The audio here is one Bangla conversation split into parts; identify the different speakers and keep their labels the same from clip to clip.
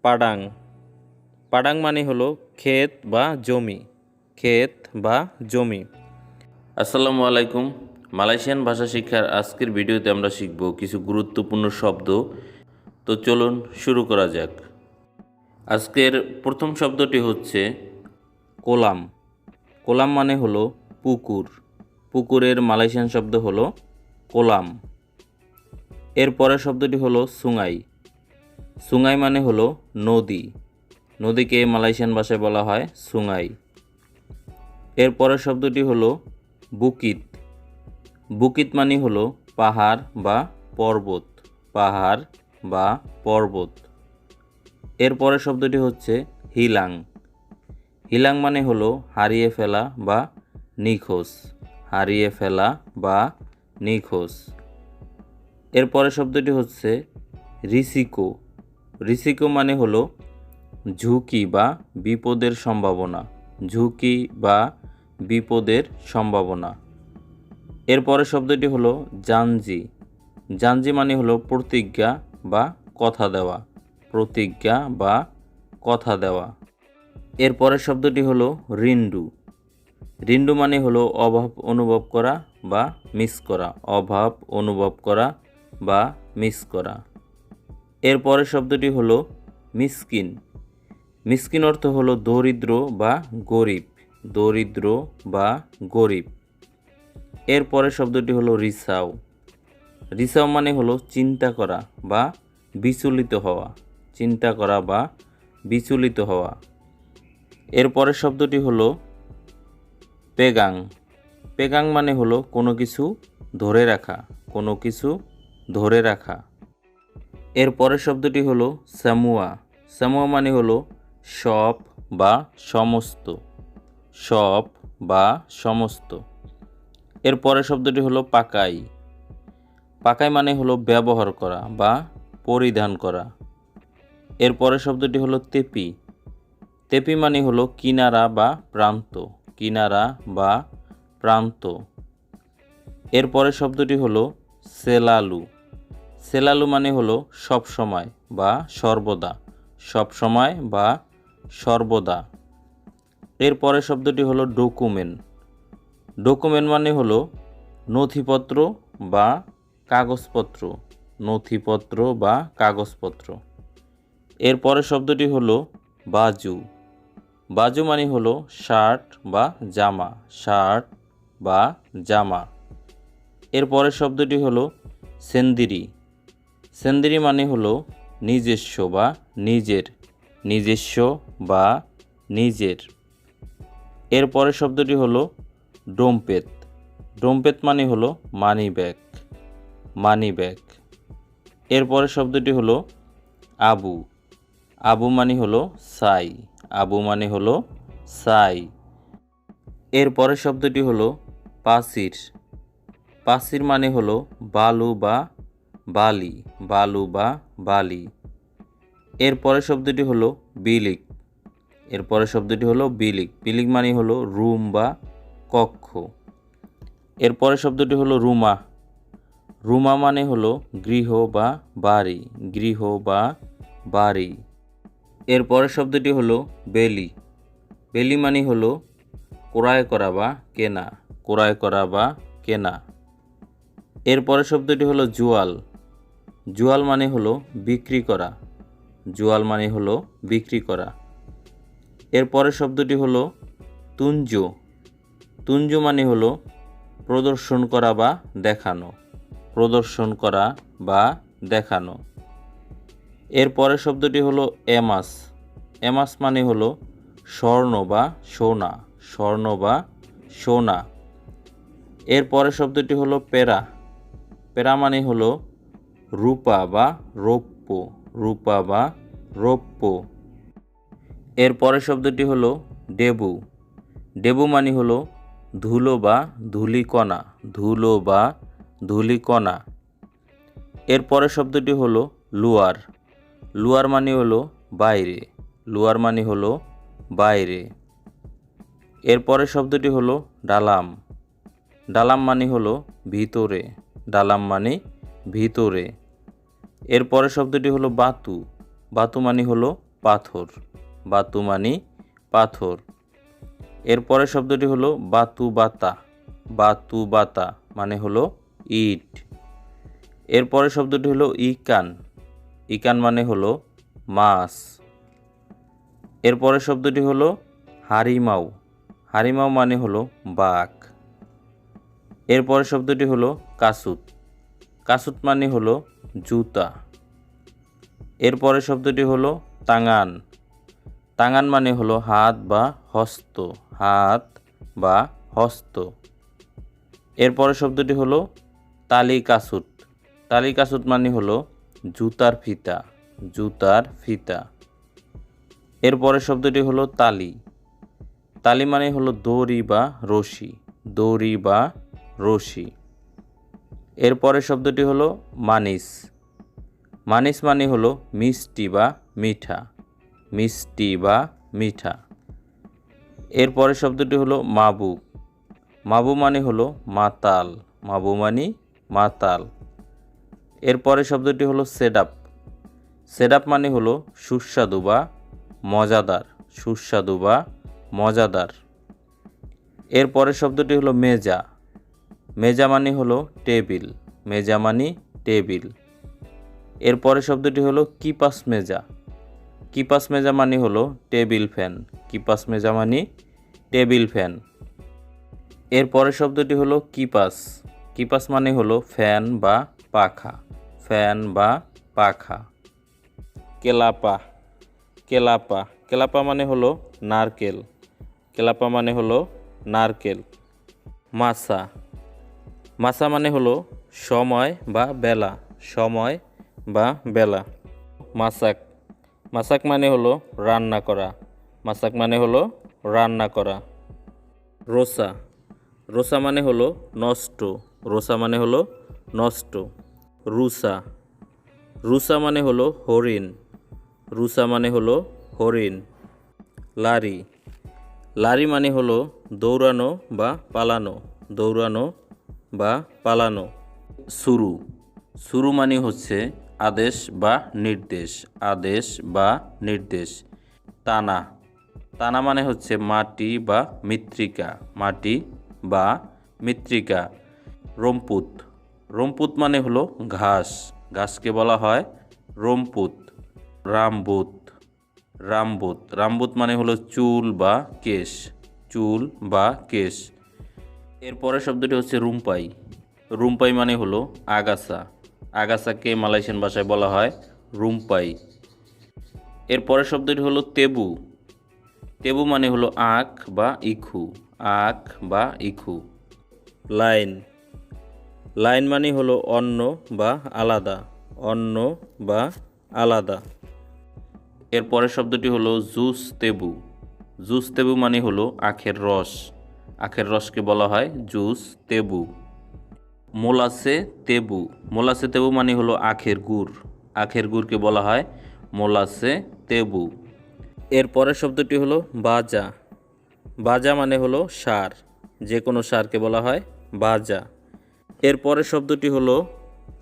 Speaker 1: পাডাং। পাডাং মানে হলো ক্ষেত বা জমি, ক্ষেত বা জমি। আসসালামু আলাইকুম। মালয়েশিয়ান ভাষা শিক্ষার আজকের ভিডিওতে আমরা শিখব কিছু গুরুত্বপূর্ণ শব্দ। তো চলুন শুরু করা যাক। আজকের প্রথম শব্দটি হচ্ছে কোলাম। কোলাম মানে হলো পুকুর। পুকুরের মালয়েশিয়ান শব্দ হলো কোলাম। এর পরের শব্দটি হলো সুঙ্গাই। সুঙ্গাই মানে হলো নদী। নদীকে মালয়েশিয়ান ভাষায় বলা হয় সুঙ্গাই। এর পরের শব্দটি হলো বুকিত। বুকিত মানে হলো পাহাড় বা পর্বত, পাহাড় বা পর্বত। এর পরের শব্দটি হচ্ছে হিলাং। হিলাং মানে হলো হারিয়ে ফেলা বা নিখোঁজ, হারিয়ে ফেলা বা নিখোঁজ। এর পরের শব্দটি হচ্ছে রিসিকো। রিসিকো মানে হলো ঝুঁকি বা বিপদের সম্ভাবনা, ঝুঁকি বা বিপদের সম্ভাবনা। এর পরের শব্দটি হলো জানজি। জানজি মানে হলো প্রতিজ্ঞা বা কথা দেওয়া, প্রতিজ্ঞা বা কথা দেওয়া। এর পরের শব্দটি হলো রিন্ডু। রিন্ডু মানে হলো অভাব অনুভব করা বা মিস করা, অভাব অনুভব করা বা মিস করা। এর পরের শব্দটি হলো মিসকিন। মিসকিন অর্থ হলো দরিদ্র বা গরিব, দরিদ্র বা গরিব। এর পরের শব্দটি হলো রিসাও। রিসাও মানে হলো চিন্তা করা বা বিচলিত হওয়া, চিন্তা করা বা বিচলিত হওয়া। এর পরের শব্দটি হলো পেগাং। পেগাং মানে হলো কোনো কিছু ধরে রাখা, কোনো কিছু ধরে রাখা। এর পরের শব্দটি হলো সামুয়া। সামুয়া মানে হলো সব বা সমস্ত, সব বা সমস্ত। এর পরের শব্দটি হলো পাকাই। পাকাই মানে হলো ব্যবহার করা বা পরিধান করা। এর পরের শব্দটি হলো তেপি। তেপি মানে হলো কিনারা বা প্রান্ত, কিনারা বা প্রান্ত। এর পরের শব্দটি হলো সেলালু। সেলালু মানে হলো সব সময় বা সর্বদা, সব সময় বা সর্বদা। এর পরের শব্দটি হলো ডকুমেন্ট। ডকুমেন্ট মানে হলো নথিপত্র বা কাগজপত্র, নথিপত্র বা কাগজপত্র। এর পরের শব্দটি হলো বাজু। বাজু মানে হলো শার্ট বা জামা, শার্ট বা জামা। এর পরের শব্দটি হলো সেন্দিরি। সেন্দিরি মানে হলো নিজস্ব বা নিজের, নিজস্ব বা নিজের। এর পরের শব্দটি হলো ডোমপেত। ডোমপেত মানে হলো মানি ব্যাগ, মানি ব্যাগ। এর পরের শব্দটি হলো আবু। আবু মানে হলো সাই, আবু মানে হলো সাই। এর পরের শব্দটি হলো পাসির। পাসির মানে হলো বালু বা বালি, বালু বা বালি। এর পরের শব্দটি হলো বিলিক। এর পরের শব্দটি হলো বিলিক। বিলিক মানে হলো রুম বা কক্ষ। এর পরের শব্দটি হলো রুমা। রুমা মানে হলো গৃহ বা বাড়ি, গৃহ বা বাড়ি। এর পরের শব্দটি হলো বেলি। বেলি মানে হলো ক্রয় করা বা কেনা, ক্রয় করা বা কেনা। এর পরের শব্দটি হলো জুয়াল। জুয়াল মানে হলো বিক্রি করা, জুয়াল মানে হলো বিক্রি করা। এর পরের শব্দটি হলো তুঞ্জো। তুঞ্জো মানে হলো প্রদর্শন করা বা দেখানো, প্রদর্শন করা বা দেখানো। এর পরের শব্দটি হলো এমাস। এমাস মানে হলো স্বর্ণ বা সোনা, স্বর্ণ বা সোনা। এর পরের শব্দটি হলো পেরা। পেরা মানে হলো রূপা বা রৌপ্য, রূপা বা রৌপ্য। এর পরের শব্দটি হলো ডেবু। ডেবু মানে হলো ধুলো বা ধূলিকণা, ধুলো বা ধূলিকণা। এর পরের শব্দটি হলো লুয়ার। লুয়ার মানে হলো বাইরে, লুয়ার মানে হলো বাইরে। এর পরের শব্দটি হলো ডালাম। ডালাম মানে হলো ভিতরে, ডালাম মানে ভিতরে। এর পরের শব্দটি হলো বাতু। বাতু মানে হলো পাথর। বাতু মানে পাথর। এরপরের শব্দটি হলো বাতু বাতা। বাতু বাতা মানে হলো ইট। এরপরের শব্দটি হলো ইকান। ইকান মানে হলো মাছ। এরপরের শব্দটি হলো হারিমাও। হারিমাও মানে হলো বাঘ। এরপরের শব্দটি হলো কাসুত। কাসুত মানে হলো জুতা। এরপরের শব্দটি হলো তাঙান। তাঙান মানে হলো হাত বা হস্ত। হাত বা হস্ত। এরপরের শব্দটি হলো তালি কাসুত। তালি কাসুত মানে হলো জুতার ফিতা। জুতার ফিতা। এরপরের শব্দটি হলো তালি। তালি মানে হলো দড়ি বা রশি। দড়ি বা রশি। এরপরের শব্দটি হলো মানিস। মানিস মানে হলো মিষ্টি বা মিঠা। মিষ্টি বা মিঠা। এরপরের শব্দটি হলো মাবু। মাবু মানে হলো মাতাল। মাবু মানে মাতাল। এরপরের শব্দটি হলো সেডাপ। সেডাপ মানে হলো সুস্বাদু বা মজাদার। সুস্বাদু বা মজাদার। এরপরের শব্দটি হলো মেজা। মেজা মানে হলো টেবিল। মেজা মানে টেবিল। এরপরের শব্দটি হলো কিপাস মেজা। কিপাস মেজা মানে হলো টেবিল ফ্যান। কিপাস মেজা মানে টেবিল ফ্যান। এরপরের শব্দটি হলো কিপাস। কিপাস মানে হলো ফ্যান বা পাখা। ফ্যান বা পাখা। কেলাপা। কেলাপা। কেলাপা মানে হলো নারকেল। কেলাপা মানে হলো নারকেল। মাসা। মাসা মানে হলো সময় বা বেলা। সময় বা বেলা। মাসাক। মাসাক মানে হলো রান্না করা। মাসাক মানে হলো রান্না করা। রোসা। রোসা মানে হলো নষ্ট। রোসা মানে হলো নষ্ট। রুসা। রুসা মানে হলো হরিণ। রুসা মানে হলো হরিণ। লারি। লারি মানে হলো দৌড়ানো বা পালানো। দৌড়ানো বা পালানো। শুরু। শুরু মানে হচ্ছে আদেশ বা নির্দেশ। আদেশ বা নির্দেশ। টানা। টানা মানে হচ্ছে মাটি বা মৃত্তিকা। মাটি বা মৃত্তিকা। রম্পুত। রম্পুত মানে হলো ঘাস। ঘাসকে বলা হয় রম্পুত। রামবুত। রামবুত। রামবুত মানে হলো চুল বা কেশ। চুল বা কেশ। এরপরের শব্দটি হচ্ছে রুম্পাই। রুম্পাই মানে হলো আগাছা। আগাছাকে মালয়েশিয়ান ভাষায় বলা হয় রুম্পাই। এরপরের শব্দটি হলো তেবু। তেবু মানে হলো আখ বা ইখু। আখ বা ইখু। লাইন। লাইন মানে হলো অন্য বা আলাদা। অন্য বা আলাদা। এরপরের শব্দটি হলো জুস তেবু। জুস তেবু মানে হলো আখের রস। আখের রসকে বলা হয় জুস তেবু। মোলাসে তেবু। মোলাসে তেবু মানে হলো আখের গুড়। আখের গুড়কে বলা হয় মোলাসে তেবু। এরপরের শব্দটি হলো বাজা। বাজা মানে হলো সার। যে কোনো সারকে বলা হয় বাজা। এরপরের শব্দটি হলো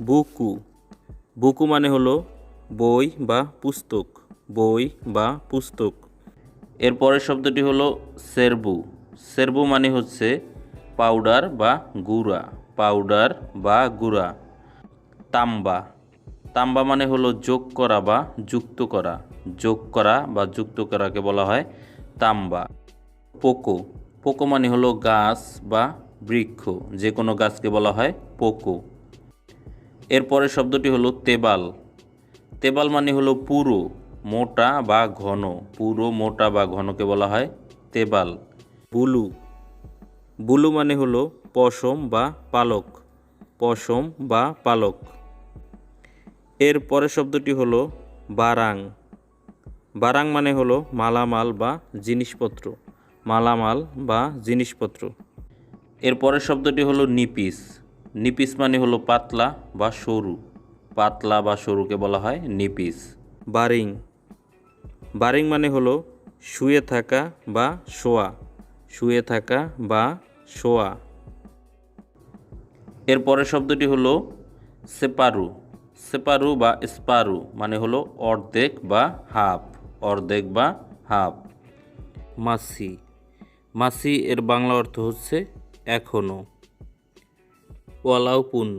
Speaker 1: বুকু। বুকু মানে হলো বই বা পুস্তক। বই বা পুস্তক। এরপরের শব্দটি হলো সেরবু। সেরবু মানে হচ্ছে পাউডার বা গুঁড়া। পাউডার বা গুঁড়া। তাম্বা। তাম্বা মানে হলো যোগ করা বা যুক্ত করা। যোগ করা বা যুক্ত করাকে বলা হয় তাম্বা। পোকো। পোকো মানে হলো গাছ বা বৃক্ষ। যে কোনো গাছকে বলা হয় পোকো। এরপরের শব্দটি হলো তেবাল। তেবাল মানে হলো পুরো, মোটা বা ঘন। পুরো, মোটা বা ঘনকে বলা হয় তেবাল। বুলু। বুলু মানে হলো পশম বা পালক। পশম বা পালক। এর পরের শব্দটি হলো বারাং। বারাং মানে হলো মালামাল বা জিনিসপত্র। মালামাল বা জিনিসপত্র। এর পরের শব্দটি হলো নিপিস। নিপিস মানে হলো পাতলা বা সরু। পাতলা বা সরুকে বলা হয় নিপিস। বারিং। বারিং মানে হলো শুয়ে থাকা বা শোয়া। শুয়ে থাকা বা শোয়া। এর পরের শব্দটি হলো সেপারু। সেপারু বা স্পারু মানে হলো অর্ধেক বা হাফ। অর্ধেক বা হাফ। মাসি, মাসি এর বাংলা অর্থ হচ্ছে এখনো। ওয়ালাউপুন,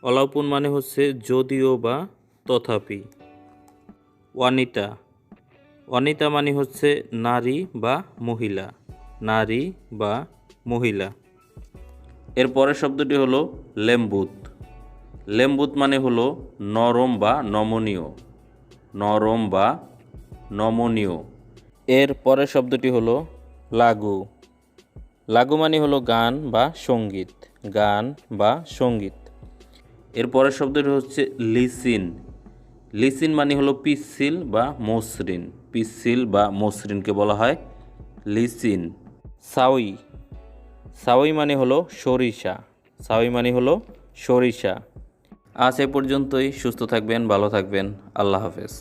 Speaker 1: ওয়ালাউপুন মানে হচ্ছে যদিও বা তথাপি। ওয়ানিতা, ওয়ানিতা মানে হচ্ছে নারী বা মহিলা, নারী বা মহিলা। এর পরের শব্দটি হলো লেম্বুত, লেম্বুত মানে হলো নরম বা নমনীয়, নরম বা নমনীয়। এর পরের শব্দটি হলো লাগু, লাগু মানে হলো গান বা সঙ্গীত, গান বা সঙ্গীত। এর পরের শব্দটি হচ্ছে লিসিন, লিসিন মানে হলো পিচ্ছিল বা মসৃণ, পিচ্ছিল বা মসৃণকে বলা হয় লিসিন। সাউই, সাউই মানে হলো সরিষা, সাউই মানে হলো সরিষা। আজ এ পর্যন্তই, সুস্থ থাকবেন, ভালো থাকবেন, আল্লাহ হাফেজ।